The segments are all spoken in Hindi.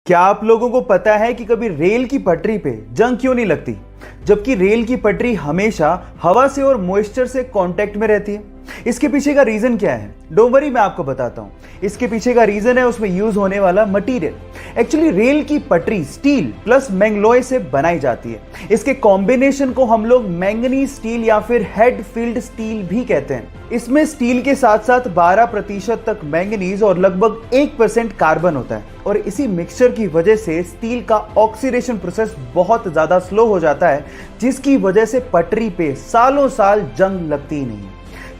क्या आप लोगों को पता है कि कभी रेल की पटरी पे जंग क्यों नहीं लगती, जबकि रेल की पटरी हमेशा हवा से और मॉइस्चर से कांटेक्ट में रहती है? इसके पीछे का रीजन क्या है? डोंट वरी, मैं आपको बताता हूं। इसके पीछे का रीजन है उसमें यूज होने वाला मटेरियल। एक्चुअली रेल की पटरी स्टील प्लस मैंगलोय से बनाई जाती है। इसके कॉम्बिनेशन को हम लोग मैंगनीज स्टील या फिर हेड फील्ड स्टील भी कहते हैं। इसमें स्टील के साथ साथ 12% तक मैंगनीज और लगभग 1% कार्बन होता है, और इसी मिक्सचर की वजह से स्टील का ऑक्सीडेशन प्रोसेस बहुत ज्यादा स्लो हो जाता है, जिसकी वजह से पटरी पे सालों साल जंग लगती ही नहीं है।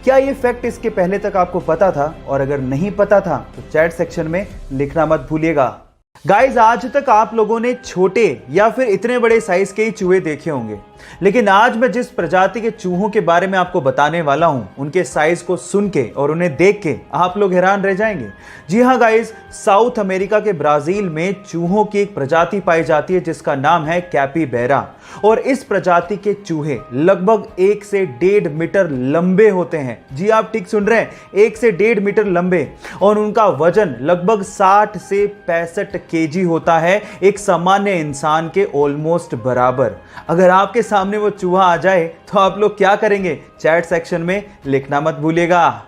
क्या ये फैक्ट इसके पहले तक आपको पता था? और अगर नहीं पता था तो चैट सेक्शन में लिखना मत भूलिएगा। गाइज, आज तक आप लोगों ने छोटे या फिर इतने बड़े साइज के ही चूहे देखे होंगे, लेकिन आज मैं जिस प्रजाति के चूहों के बारे में आपको बताने वाला हूं, उनके साइज को सुन के और उन्हें देख के आप लोग हैरान रह जाएंगे। जी हां गाइज, साउथ अमेरिका के ब्राजील में चूहों की एक प्रजाति पाई जाती है जिसका नाम है कैपिबैरा, और इस प्रजाति के चूहे लगभग 1 से 1.5 मीटर लंबे होते हैं। जी आप ठीक सुन रहे हैं, 1 से 1.5 मीटर लंबे, और उनका वजन लगभग 60 से 65 केजी होता है, एक सामान्य इंसान के ऑलमोस्ट बराबर। अगर आपके सामने वो चूहा आ जाए तो आप लोग क्या करेंगे? चैट सेक्शन में लिखना मत भूलिएगा।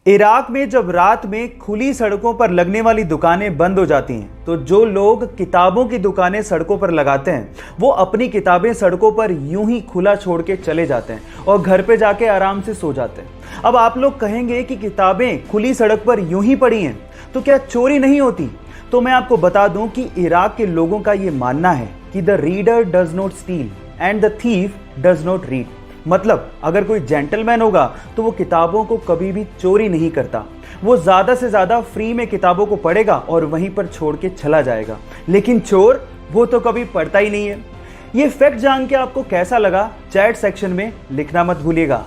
इराक में जब रात में खुली सड़कों पर लगने वाली दुकानें बंद हो जाती हैं, तो जो लोग किताबों की दुकानें सड़कों पर लगाते हैं वो अपनी किताबें सड़कों पर यूं ही खुला छोड़ के चले जाते हैं और घर पे जाके आराम से सो जाते हैं। अब आप लोग कहेंगे कि किताबें खुली सड़क पर यूं ही पड़ी हैं तो क्या चोरी नहीं होती? तो मैं आपको बता दूं कि इराक के लोगों का ये मानना है कि the reader does not steel and the thief does not read. मतलब अगर कोई जेंटलमैन होगा तो वो किताबों को कभी भी चोरी नहीं करता। वो ज्यादा से ज्यादा फ्री में किताबों को पढ़ेगा और वहीं पर छोड़ के चला जाएगा, लेकिन चोर वो तो कभी पढ़ता ही नहीं है। ये फैक्ट जान के आपको कैसा लगा? चैट सेक्शन में लिखना मत भूलिएगा।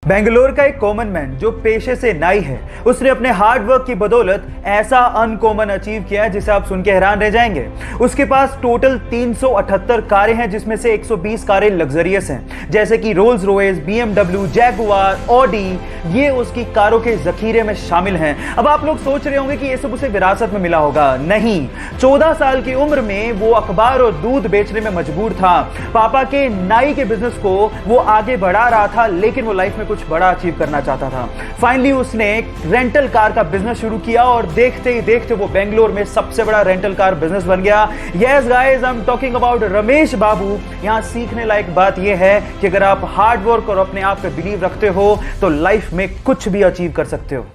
बेंगलोर का एक कॉमन मैन जो पेशे से नाई है, उसने अपने हार्ड वर्क की बदौलत ऐसा अनकॉमन अचीव किया है जिसे आप सुन के हैरान रह जाएंगे। उसके पास टोटल 378 कारें हैं, जिसमें से 120 कारें लग्जरियस हैं, जैसे कि Rolls Royce, BMW, Jaguar, Audi. ये उसकी कारों के जखीरे में शामिल हैं। अब आप लोग सोच रहे होंगे कि ये सब उसे विरासत में मिला होगा। नहीं, 14 साल की उम्र में वो अखबार और दूध बेचने में मजबूर था। पापा के नाई के बिजनेस को वो आगे बढ़ा रहा था, लेकिन वो लाइफ में कुछ बड़ा अचीव करना चाहता था। फाइनली उसने एक रेंटल कार का बिजनेस शुरू किया और देखते ही देखते वो बेंगलोर में सबसे बड़ा रेंटल कार बिजनेस बन गया। Yes guys, I am talking about Ramesh Babu. यहां सीखने लायक बात यह है कि अगर आप हार्ड वर्क और अपने आप पे बिलीव रखते हो तो लाइफ में कुछ भी अचीव कर सकते हो।